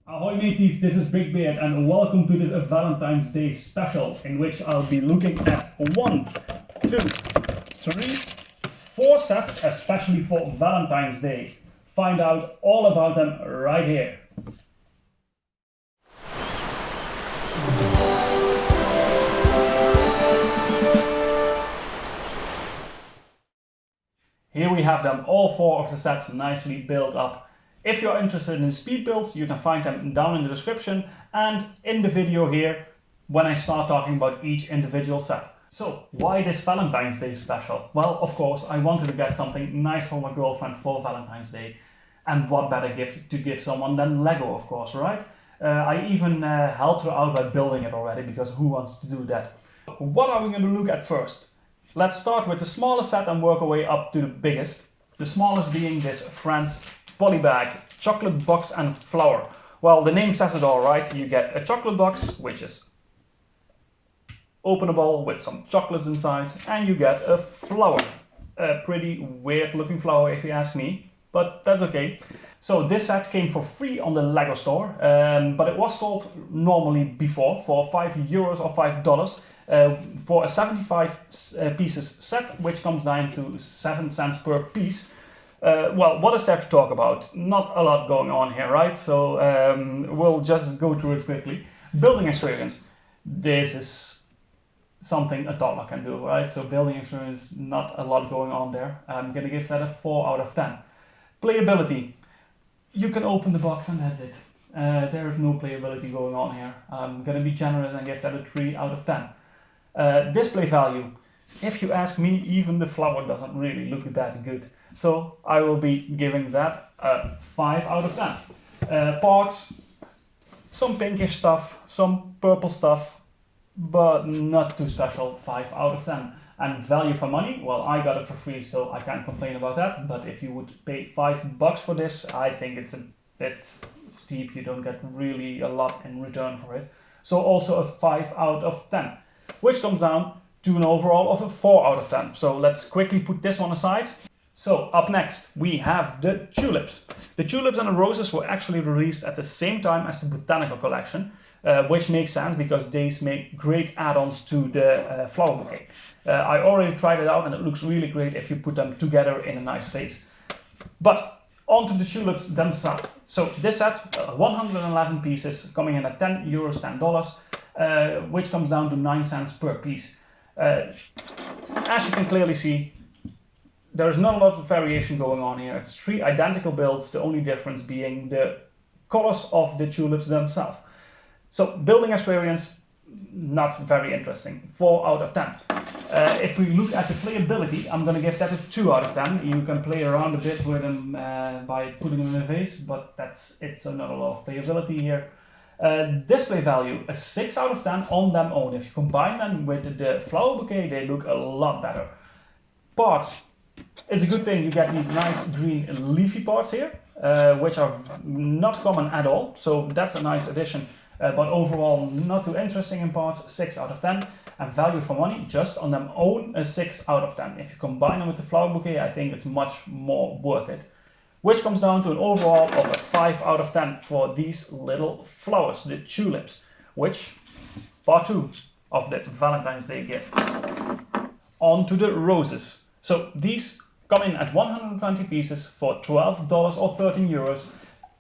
Ahoy mateys, this is BrickBeard and welcome to this Valentine's Day special in which I'll be looking at 1, 2, 3, 4 sets especially for Valentine's Day. Find out all about them right here. Here we have them, all 4 of the sets nicely built up. If you're interested in speed builds, you can find them down in the description and in the video here when I start talking about each individual set. So, why this Valentine's Day special? Well, of course, I wanted to get something nice for my girlfriend for Valentine's Day. And what better gift to give someone than Lego, of course, right? I even helped her out by building it already, because who wants to do that? What are we going to look at first? Let's start with the smallest set and work our way up to the biggest. The smallest being this Friends Polybag chocolate box and flower. Well, the name says it all, right? You get a chocolate box, which is openable with some chocolates inside, and you get a flower. A pretty weird looking flower if you ask me, but that's okay. So this set came for free on the Lego store, but it was sold normally before for €5 or $5 for a 75 pieces set, which comes down to 7 cents per piece. Well, what is there to talk about? Not a lot going on here, right? So we'll just go through it quickly. Building experience. This is something a toddler can do, right? So building experience, not a lot going on there. I'm gonna give that a 4 out of 10. Playability. You can open the box and that's it. There is no playability going on here. I'm gonna be generous and give that a 3 out of 10. Display value. If you ask me, even the flower doesn't really look that good. So I will be giving that a 5 out of 10. Parts, some pinkish stuff, some purple stuff, but not too special, 5 out of 10. And value for money, well, I got it for free, so I can't complain about that. But if you would pay $5 for this, I think it's a bit steep. You don't get really a lot in return for it. So also a 5 out of 10, which comes down to an overall of a 4 out of 10. So let's quickly put this one aside. So up next we have the Tulips. The Tulips and the Roses were actually released at the same time as the Botanical Collection, which makes sense because these make great add-ons to the flower bouquet. I already tried it out and it looks really great if you put them together in a nice vase. But on to the Tulips themselves. So this set, 111 pieces, coming in at €10, $10, which comes down to 9 cents per piece. As you can clearly see, there is not a lot of variation going on here. It's 3 identical builds, the only difference being the colors of the tulips themselves. So building experience, not very interesting, 4 out of 10. If we look at the playability, I'm going to give that a 2 out of 10. You can play around a bit with them by putting them in a vase, but it's not a lot of playability here. Display value, a 6 out of 10 on them own. If you combine them with the flower bouquet, they look a lot better. Parts. It's a good thing you get these nice green leafy parts here, which are not common at all, so that's a nice addition. But overall, not too interesting in parts, 6 out of 10. And value for money, just on them own, a 6 out of 10. If you combine them with the flower bouquet, I think it's much more worth it. Which comes down to an overall of a 5 out of 10 for these little flowers, the tulips, which part 2 of that Valentine's Day gift. On to the roses. So these come in at 120 pieces for $12 or €13,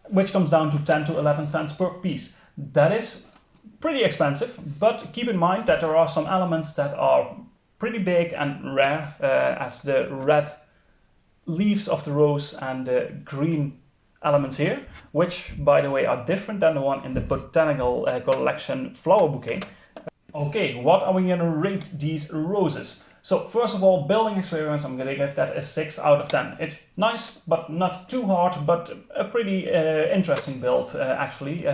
which comes down to 10 to 11 cents per piece. That is pretty expensive, but keep in mind that there are some elements that are pretty big and rare, as the red leaves of the rose and the green elements here, which by the way are different than the one in the Botanical Collection flower bouquet. Okay, what are we going to rate these roses? So first of all, building experience, I'm going to give that a 6 out of 10. It's nice, but not too hard, but a pretty interesting build actually.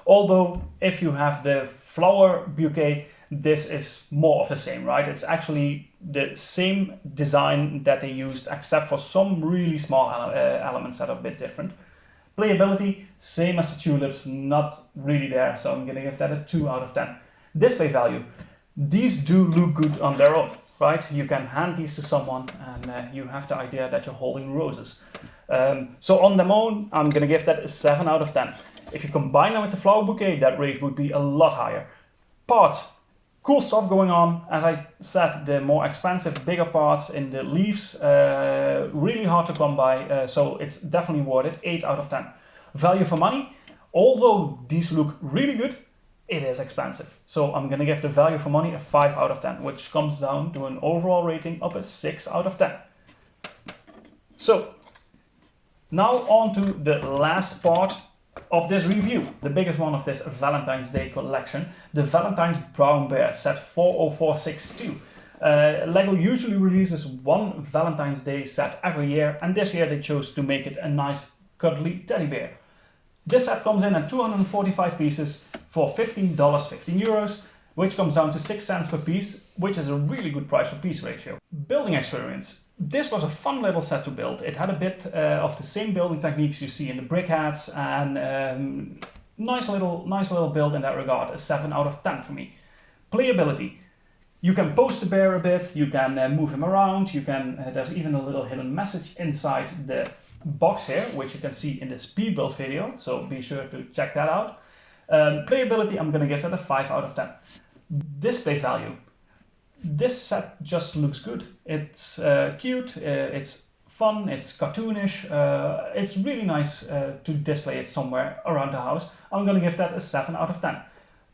Although if you have the flower bouquet, this is more of the same, right? It's actually the same design that they used, except for some really small elements that are a bit different. Playability, same as the tulips, not really there, so I'm going to give that a 2 out of 10. Display value, these do look good on their own, right? You can hand these to someone and you have the idea that you're holding roses. So on their own, I'm going to give that a 7 out of 10. If you combine them with the flower bouquet, that rate would be a lot higher. Parts, cool stuff going on. As I said, the more expensive, bigger parts in the leaves, really hard to come by, so it's definitely worth it. 8 out of 10. Value for money, although these look really good, it is expensive. So I'm gonna give the value for money a 5 out of 10, which comes down to an overall rating of a 6 out of 10. So now on to the last part of this review, the biggest one of this Valentine's Day collection, the Valentine's Brown Bear set 40462. Lego usually releases one Valentine's Day set every year, and this year they chose to make it a nice cuddly teddy bear. This set comes in at 245 pieces for $15, 15 euros, which comes down to 6 cents per piece, which is a really good price for piece ratio. Building experience. This was a fun little set to build. It had a bit of the same building techniques you see in the BrickBeard's, and nice little build in that regard. A 7 out of 10 for me. Playability. You can pose the bear a bit, you can move him around, you can. There's even a little hidden message inside the box here, which you can see in the speed build video, so be sure to check that out. Playability, I'm going to give that a 5 out of 10. Display value. This set just looks good. It's cute, it's fun, it's cartoonish, it's really nice to display it somewhere around the house. I'm going to give that a 7 out of 10.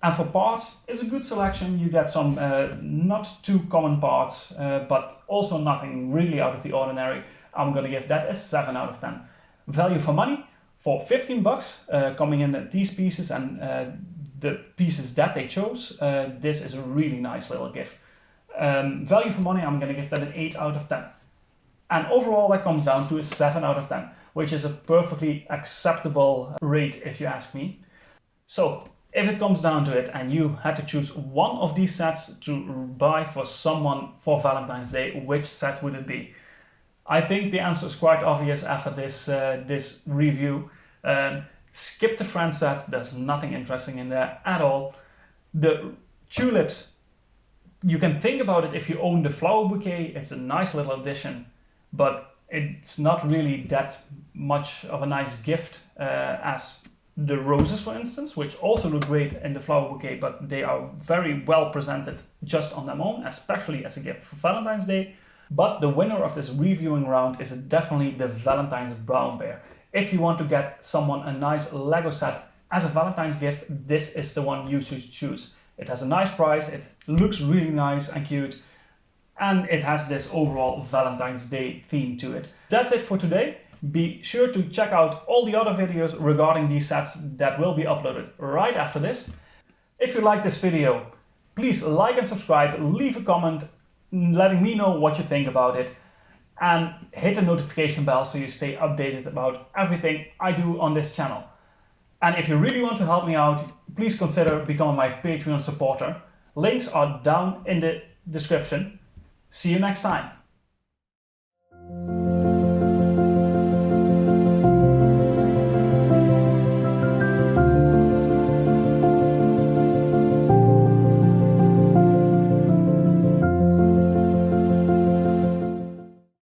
And for parts, it's a good selection. You get some not too common parts, but also nothing really out of the ordinary. I'm going to give that a 7 out of 10. Value for money, for 15 bucks, coming in at these pieces and the pieces that they chose, this is a really nice little gift. Value for money, I'm going to give that an 8 out of 10. And overall that comes down to a 7 out of 10, which is a perfectly acceptable rate if you ask me. So if it comes down to it and you had to choose one of these sets to buy for someone for Valentine's Day, which set would it be? I think the answer is quite obvious after this review. Skip the friend set, there's nothing interesting in there at all. The tulips, you can think about it if you own the flower bouquet, it's a nice little addition, but it's not really that much of a nice gift as the roses, for instance, which also look great in the flower bouquet, but they are very well presented just on their own, especially as a gift for Valentine's Day. But the winner of this reviewing round is definitely the Valentine's Brown Bear. If you want to get someone a nice Lego set as a Valentine's gift, this is the one you should choose. It has a nice price, it looks really nice and cute, and it has this overall Valentine's Day theme to it. That's it for today. Be sure to check out all the other videos regarding these sets that will be uploaded right after this. If you like this video, please like and subscribe, leave a comment letting me know what you think about it, and hit the notification bell so you stay updated about everything I do on this channel. And if you really want to help me out, please consider becoming my Patreon supporter. Links are down in the description. See you next time.